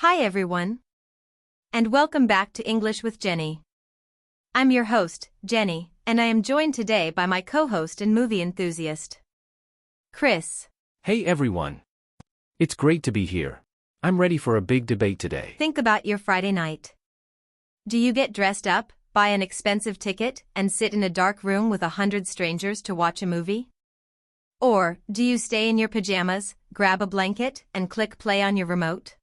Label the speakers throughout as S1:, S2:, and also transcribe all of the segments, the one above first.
S1: Hi everyone, and welcome back to English with Jenny. I'm your host, Jenny, and I am joined today by my co-host and movie enthusiast, Chris.
S2: Hey everyone. It's great to be here. I'm ready for a big debate today.
S1: Think about your Friday night. Do you get dressed up, buy an expensive ticket, and sit in a dark room with 100 strangers to watch a movie? Or, do you stay in your pajamas, grab a blanket, and click play on your remote?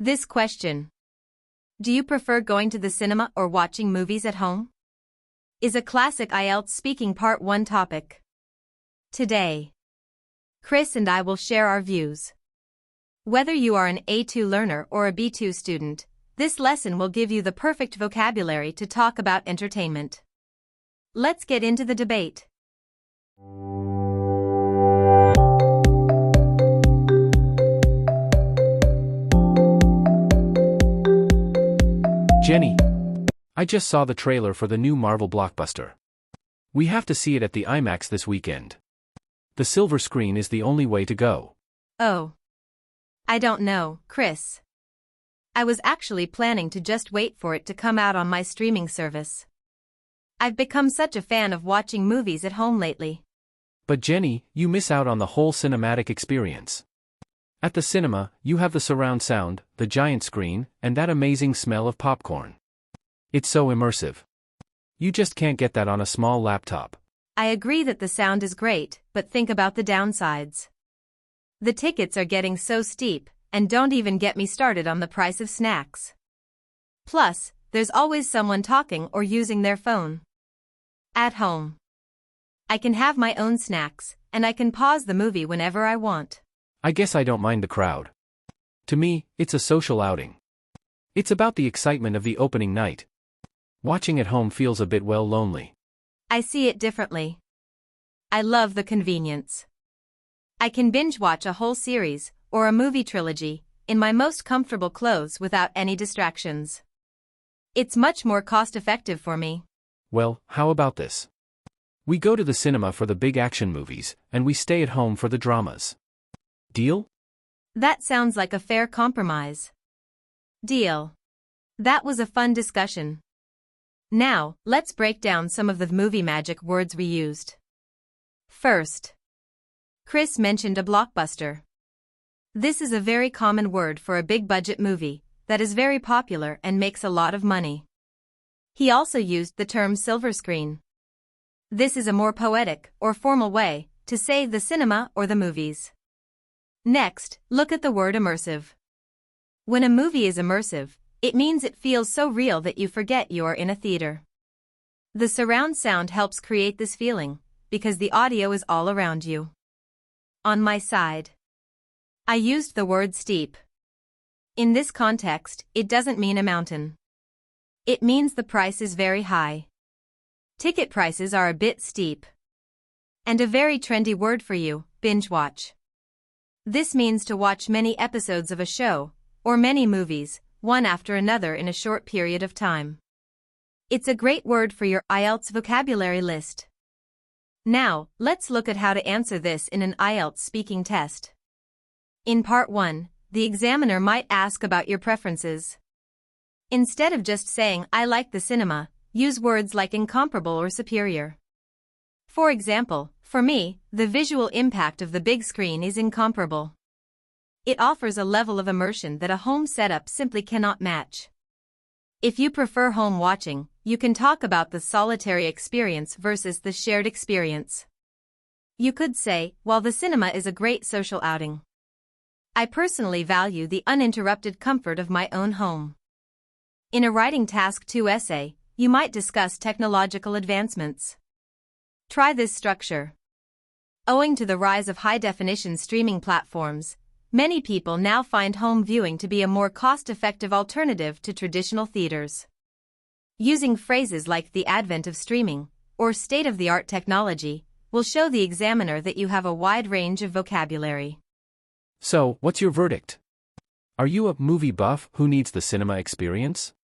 S1: This question, do you prefer going to the cinema or watching movies at home, is a classic IELTS speaking part 1 topic. Today, Chris and I will share our views. Whether you are an A2 learner or a B2 student, this lesson will give you the perfect vocabulary to talk about entertainment. Let's get into the debate.
S2: Jenny, I just saw the trailer for the new Marvel Blockbuster. We have to see it at the IMAX this weekend. The silver screen is the only way to go.
S1: Oh. I don't know, Chris. I was actually planning to just wait for it to come out on my streaming service. I've become such a fan of watching movies at home lately.
S2: But Jenny, you miss out on the whole cinematic experience. At the cinema, you have the surround sound, the giant screen, and that amazing smell of popcorn. It's so immersive. You just can't get that on a small laptop.
S1: I agree that the sound is great, but think about the downsides. The tickets are getting so steep, and don't even get me started on the price of snacks. Plus, there's always someone talking or using their phone. At home, I can have my own snacks, and I can pause the movie whenever I want.
S2: I guess I don't mind the crowd. To me, it's a social outing. It's about the excitement of the opening night. Watching at home feels a bit lonely.
S1: I see it differently. I love the convenience. I can binge watch a whole series, or a movie trilogy, in my most comfortable clothes without any distractions. It's much more cost-effective for me.
S2: Well, how about this? We go to the cinema for the big action movies, and we stay at home for the dramas. Deal?
S1: That sounds like a fair compromise. Deal. That was a fun discussion. Now, let's break down some of the movie magic words we used. First, Chris mentioned a blockbuster. This is a very common word for a big-budget movie that is very popular and makes a lot of money. He also used the term silver screen. This is a more poetic or formal way to say the cinema or the movies. Next, look at the word immersive. When a movie is immersive, it means it feels so real that you forget you are in a theater. The surround sound helps create this feeling, because the audio is all around you. On my side, I used the word steep. In this context, it doesn't mean a mountain. It means the price is very high. Ticket prices are a bit steep. And a very trendy word for you, binge watch. This means to watch many episodes of a show, or many movies, one after another in a short period of time. It's a great word for your IELTS vocabulary list. Now, let's look at how to answer this in an IELTS speaking test. In part 1, the examiner might ask about your preferences. Instead of just saying, I like the cinema, use words like incomparable or superior. For example, for me, the visual impact of the big screen is incomparable. It offers a level of immersion that a home setup simply cannot match. If you prefer home watching, you can talk about the solitary experience versus the shared experience. You could say, while the cinema is a great social outing, I personally value the uninterrupted comfort of my own home. In a Writing Task 2 essay, you might discuss technological advancements. Try this structure. Owing to the rise of high-definition streaming platforms, many people now find home viewing to be a more cost-effective alternative to traditional theaters. Using phrases like the advent of streaming, or state-of-the-art technology, will show the examiner that you have a wide range of vocabulary.
S2: So, what's your verdict? Are you a movie buff who needs the cinema experience?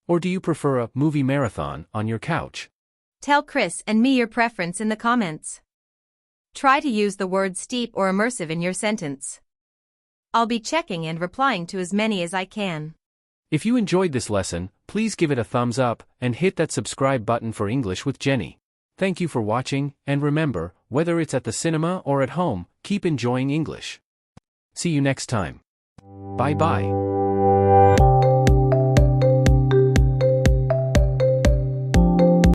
S2: Or do you prefer a movie marathon on your couch?
S1: Tell Chris and me your preference in the comments. Try to use the word steep or immersive in your sentence. I'll be checking and replying to as many as I can.
S2: If you enjoyed this lesson, please give it a thumbs up and hit that subscribe button for English with Jenny. Thank you for watching, and remember, whether it's at the cinema or at home, keep enjoying English. See you next time. Bye-bye.